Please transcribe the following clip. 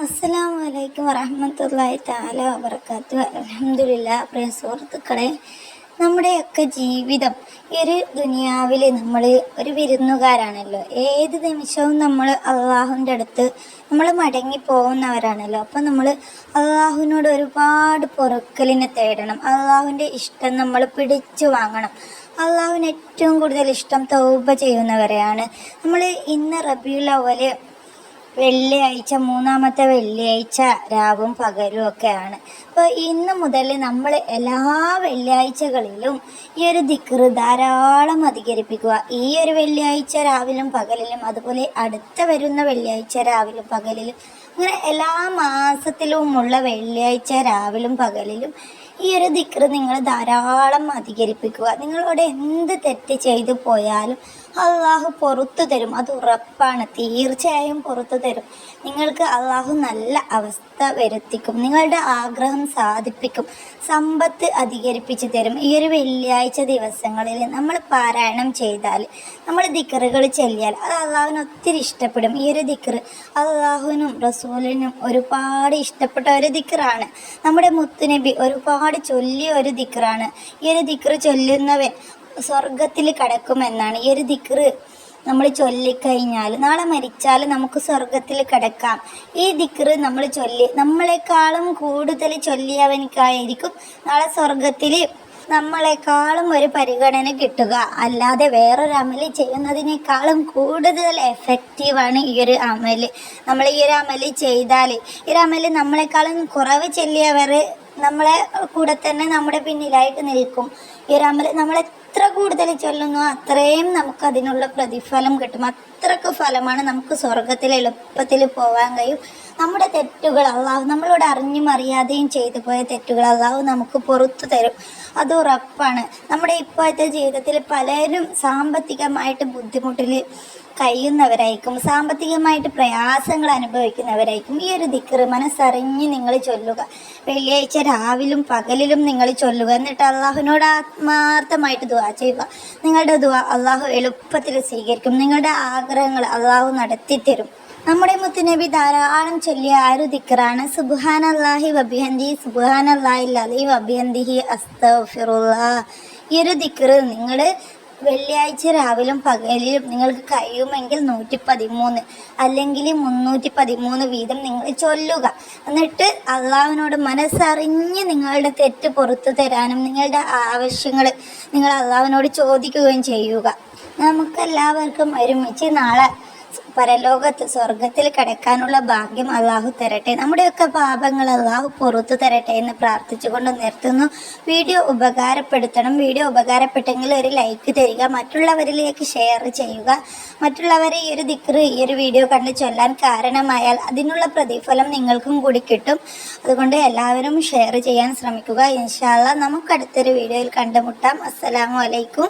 അസ്സലാമു അലൈക്കും വറഹ്മത്തുള്ളാഹി തആല വബറകാതുഹു. അൽഹംദുലില്ലാഹ്. പ്രിയ സുഹൃത്തുക്കളെ, നമ്മുടെയൊക്കെ ജീവിതം ഈ ഒരു ദുനിയാവിൽ നമ്മൾ ഒരു വിരുന്നുകാരാണല്ലോ. ഏത് നിമിഷവും നമ്മൾ അള്ളാഹുവിൻ്റെ അടുത്ത് നമ്മൾ മടങ്ങി പോകുന്നവരാണല്ലോ. അപ്പം നമ്മൾ അള്ളാഹുവിനോട് ഒരുപാട് പൊറുക്കലിനെ തേടണം. അള്ളാഹുവിൻ്റെ ഇഷ്ടം നമ്മൾ പിടിച്ചു വാങ്ങണം. അള്ളാഹുവിന് ഏറ്റവും കൂടുതൽ ഇഷ്ടം തൗബ ചെയ്യുന്നവരെയാണ്. നമ്മൾ ഇന്ന് റബീഉൽ അവ്വൽ വെള്ളിയാഴ്ച, മൂന്നാമത്തെ വെള്ളിയാഴ്ച രാവും പകലും ഒക്കെയാണ്. അപ്പോൾ ഇന്ന് മുതൽ നമ്മൾ എല്ലാ വെള്ളിയാഴ്ചകളിലും ഈ ഒരു ദിക്റ് ധാരാളം അധികരിപ്പിക്കുക. ഈ ഒരു വെള്ളിയാഴ്ച രാവിലും പകലിലും, അതുപോലെ അടുത്ത വരുന്ന വെള്ളിയാഴ്ച രാവിലും പകലിലും, അങ്ങനെ എല്ലാ മാസത്തിലുമുള്ള വെള്ളിയാഴ്ച രാവിലും പകലിലും ഈ ഒരു ദിക്റ് നിങ്ങൾ ധാരാളം അധികരിപ്പിക്കുക. നിങ്ങളോട് എന്ത് തെറ്റ് ചെയ്തു പോയാലും അള്ളാഹു പുറത്തു തരും, അത് ഉറപ്പാണ്. തീർച്ചയായും പുറത്തു തരും. നിങ്ങൾക്ക് അള്ളാഹു നല്ല അവസ്ഥ വരുത്തിക്കും, നിങ്ങളുടെ ആഗ്രഹം സാധിപ്പിക്കും, സമ്പത്ത് അധികരിപ്പിച്ച് തരും. ഈ ഒരു വെള്ളിയാഴ്ച ദിവസങ്ങളിൽ നമ്മൾ പാരായണം ചെയ്താൽ, നമ്മൾ ദിക്റുകൾ ചൊല്ലിയാൽ അത് അള്ളാഹുവിന് ഒത്തിരി ഇഷ്ടപ്പെടും. ഈ ഒരു ദിക്റ് അള്ളാഹുവിനും റസൂലിനും ഒരുപാട് ഇഷ്ടപ്പെട്ട ഒരു ദിക്റാണ്. നമ്മുടെ മുത്തുനബി ഒരുപാട് ചൊല്ലിയ ഒരു ദിക്റാണ്. ഈ ഒരു ദിക്റ് ചൊല്ലുന്നവൻ സ്വർഗത്തിൽ കടക്കുമെന്നാണ്. ഈ ഒരു ദിക്റ് നമ്മൾ ചൊല്ലിക്കഴിഞ്ഞാൽ നാളെ മരിച്ചാൽ നമുക്ക് സ്വർഗത്തിൽ കിടക്കാം. ഈ ദിക്റ് നമ്മൾ ചൊല്ലി നമ്മളെക്കാളും കൂടുതൽ ചൊല്ലിയവനിക്കായിരിക്കും നാളെ സ്വർഗത്തിൽ നമ്മളെക്കാളും ഒരു പരിഗണന കിട്ടുക. അല്ലാതെ വേറൊരു അമല് ചെയ്യുന്നതിനേക്കാളും കൂടുതൽ എഫക്റ്റീവാണ് ഈ ഒരു അമല്. നമ്മൾ ഈ ഒരു അമല് ചെയ്താൽ, ഈ ഒരു അമല് നമ്മളെക്കാളും കുറവ് ചൊല്ലിയവർ നമ്മളെ കൂടെ തന്നെ നമ്മുടെ പിന്നിലായിട്ട് നിൽക്കും. ഈ ഒരു അമല് നമ്മൾ എത്ര കൂടുതൽ ചൊല്ലുന്നു അത്രയും നമുക്ക് അതിനുള്ള പ്രതിഫലം കിട്ടും. അത്രക്ക് ഫലമാണ്. നമുക്ക് സ്വർഗത്തിൽ എളുപ്പത്തിൽ പോകാൻ കഴിയും. നമ്മുടെ തെറ്റുകൾ അള്ളാഹു, നമ്മളോട് അറിഞ്ഞും അറിയാതെയും ചെയ്തു പോയ തെറ്റുകൾ അള്ളാഹു നമുക്ക് പുറത്തു തരും, അത് ഉറപ്പാണ്. നമ്മുടെ ഇപ്പോഴത്തെ ജീവിതത്തിൽ പലരും സാമ്പത്തികമായിട്ട് ബുദ്ധിമുട്ടിൽ കഴിയുന്നവരായിരിക്കും, സാമ്പത്തികമായിട്ട് പ്രയാസങ്ങൾ അനുഭവിക്കുന്നവരായിരിക്കും. ഈ ഒരു ദിക്റ് മനസ്സറിഞ്ഞ് നിങ്ങൾ ചൊല്ലുക. വെള്ളിയാഴ്ച രാവിലും പകലിലും നിങ്ങൾ ചൊല്ലുക. എന്നിട്ട് അള്ളാഹുവിനോട് ആത്മാർത്ഥമായിട്ട് ദുആ ചെയ്യുക. നിങ്ങളുടെ ദുആ അള്ളാഹു എളുപ്പത്തിൽ സ്വീകരിക്കും. നിങ്ങളുടെ ആഗ്രഹങ്ങൾ അള്ളാഹു നടത്തിത്തരും. നമ്മുടെ മുത്തുനബി ധാരാളം ചൊല്ലിയ ആ ഒരു ദിക്റാണ് സുബ്ഹാനല്ലാഹി വബിഹംദിഹി സുബ്ഹാനല്ലാഹിൽ അലീം വബിഹംദിഹി അസ്തഗ്ഫിറുല്ലാഹ്. ഈ ഒരു ദിക്റ് നിങ്ങൾ വെള്ളിയാഴ്ച രാവിലും പകലിലും നിങ്ങൾക്ക് കഴിയുമെങ്കിൽ 113 അല്ലെങ്കിൽ 313 വീതം നിങ്ങൾ ചൊല്ലുക. എന്നിട്ട് അള്ളാഹുവിനോട് മനസ്സറിഞ്ഞ് നിങ്ങളുടെ തെറ്റ് പുറത്തു തരാനും നിങ്ങളുടെ ആവശ്യങ്ങൾ നിങ്ങൾ അള്ളാഹുവിനോട് ചോദിക്കുകയും ചെയ്യുക. നമുക്കെല്ലാവർക്കും ഒരുമിച്ച് നാളെ പരലോകത്ത് സ്വർഗത്തിൽ കിടക്കാനുള്ള ഭാഗ്യം അള്ളാഹു തരട്ടെ. നമ്മുടെയൊക്കെ പാപങ്ങൾ അള്ളാഹു പുറത്തു തരട്ടെ എന്ന് പ്രാർത്ഥിച്ചുകൊണ്ട് നിർത്തുന്നു. വീഡിയോ ഉപകാരപ്പെടുത്തണം. വീഡിയോ ഉപകാരപ്പെട്ടെങ്കിൽ ഒരു ലൈക്ക് തരിക, മറ്റുള്ളവരിലേക്ക് ഷെയർ ചെയ്യുക. മറ്റുള്ളവരെ ഈ ഒരു ദിക്റ് ഈ ഒരു വീഡിയോ കണ്ട് ചൊല്ലാൻ കാരണമായാൽ അതിനുള്ള പ്രതിഫലം നിങ്ങൾക്കും കൂടി കിട്ടും. അതുകൊണ്ട് എല്ലാവരും ഷെയർ ചെയ്യാൻ ശ്രമിക്കുക. ഇൻഷാ അല്ലാഹ് നമുക്ക് അടുത്തൊരു വീഡിയോയിൽ കണ്ടുമുട്ടാം. അസ്സലാമു അലൈക്കും.